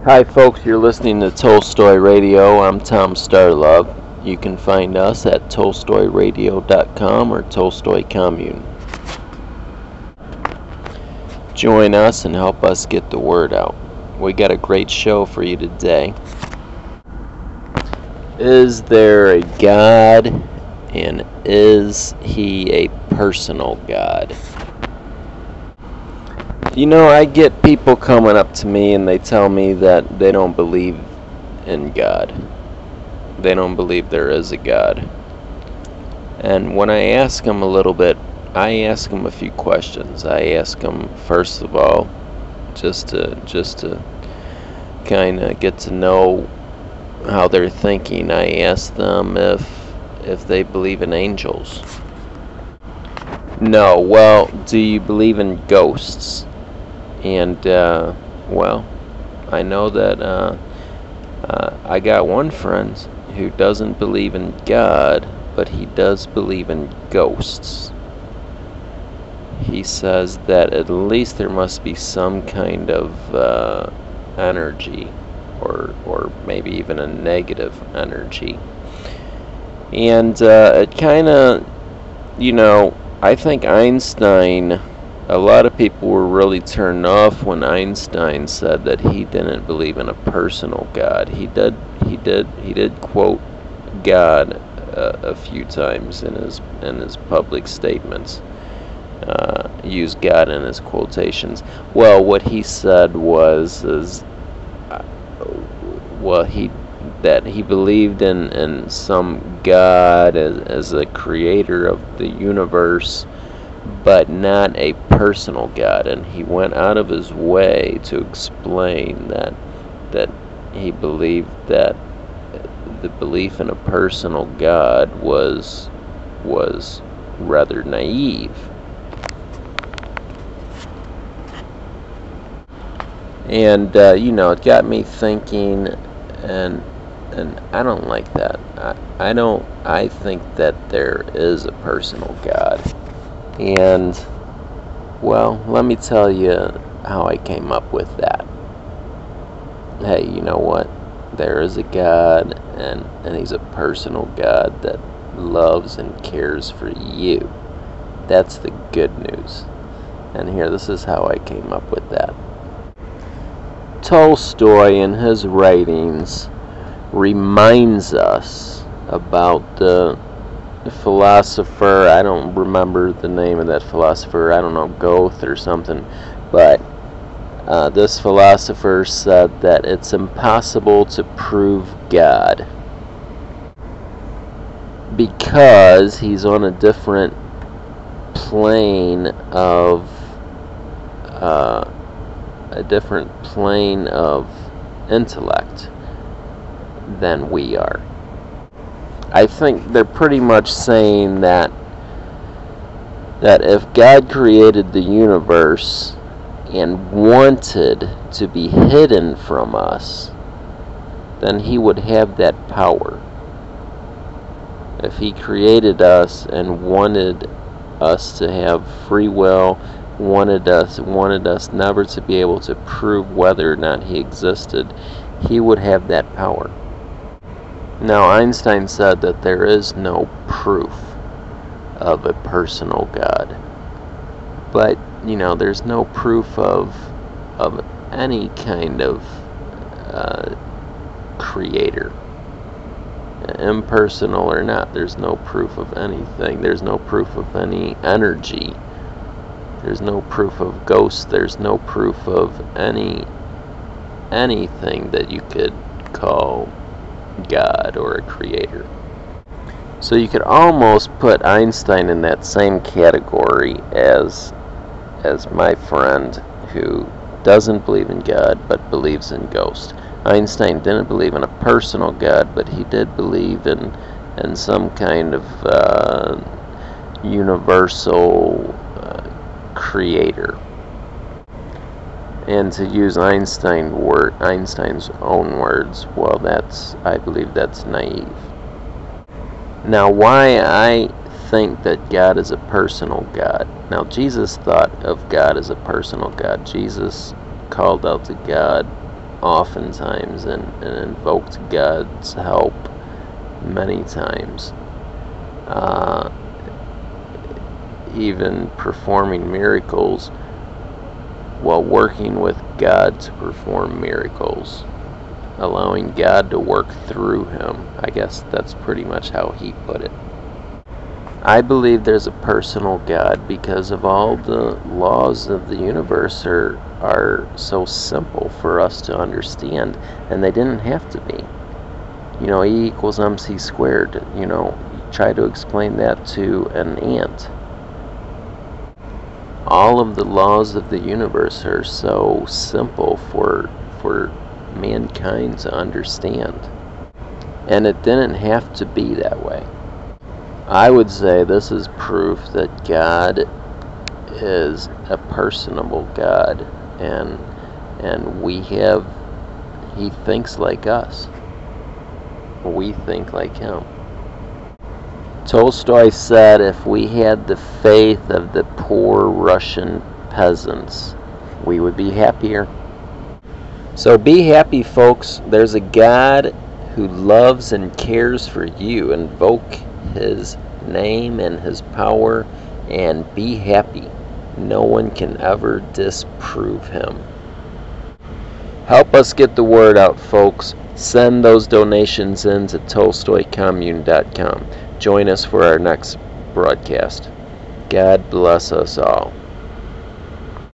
Hi folks, you're listening to Tolstoy Radio. I'm Tom StarLove. You can find us at tolstoyradio.com or Tolstoy Commune. Join us and help us get the word out. We got a great show for you today. Is there a God, and is he a personal God? You know, I get people coming up to me and they tell me that they don't believe in God. They don't believe there is a God. And when I ask them a little bit, I ask them a few questions. I ask them, first of all, just to kind of get to know how they're thinking. I ask them if they believe in angels. No. Well, do you believe in ghosts? And, well, I know that I got one friend who doesn't believe in God, but he does believe in ghosts. He says that at least there must be some kind of energy, or maybe even a negative energy. And it kind of, I think Einstein... A lot of people were really turned off when Einstein said that he didn't believe in a personal God. He did quote God a few times in his public statements. Used God in his quotations. Well, what he said that he believed in some God as a creator of the universe, but not a personal God, and he went out of his way to explain that he believed that the belief in a personal God was rather naive. And it got me thinking, and I don't like that. I think that there is a personal God. And, well, let me tell you how I came up with that. Hey, you know what? There is a God, and he's a personal God that loves and cares for you. That's the good news. And here, this is how I came up with that. Tolstoy, in his writings, reminds us about the philosopher, I don't remember the name of that philosopher, I don't know, Goethe or something, but this philosopher said that it's impossible to prove God because he's on a different plane of intellect than we are. I think they're pretty much saying that if God created the universe and wanted to be hidden from us, then he would have that power. If he created us and wanted us to have free will, wanted us never to be able to prove whether or not he existed, he would have that power. Now, Einstein said that there is no proof of a personal God. But, there's no proof of any kind of creator. Impersonal or not, there's no proof of anything. There's no proof of any energy. There's no proof of ghosts. There's no proof of anything that you could call God or a creator. So you could almost put Einstein in that same category as my friend who doesn't believe in God but believes in ghosts. Einstein didn't believe in a personal God, but he did believe in some kind of universal creator. And to use Einstein's own words, well, I believe that's naive. Now, why I think that God is a personal God. Now, Jesus thought of God as a personal God. Jesus called out to God oftentimes and invoked God's help many times, even performing miracles while working with God to perform miracles, allowing God to work through him. I guess that's pretty much how he put it. I believe there's a personal God because of all the laws of the universe are so simple for us to understand, and they didn't have to be. E equals MC squared. Try to explain that to an ant. All of the laws of the universe are so simple for mankind to understand, and it didn't have to be that way. I would say this is proof that God is a personable God, and he thinks like us. We think like him. Tolstoy said if we had the faith of the poor Russian peasants, we would be happier. So be happy, folks. There's a God who loves and cares for you. Invoke his name and his power and be happy. No one can ever disprove him. Help us get the word out, folks. Send those donations in to TolstoyCommune.com. Join us for our next broadcast. God bless us all.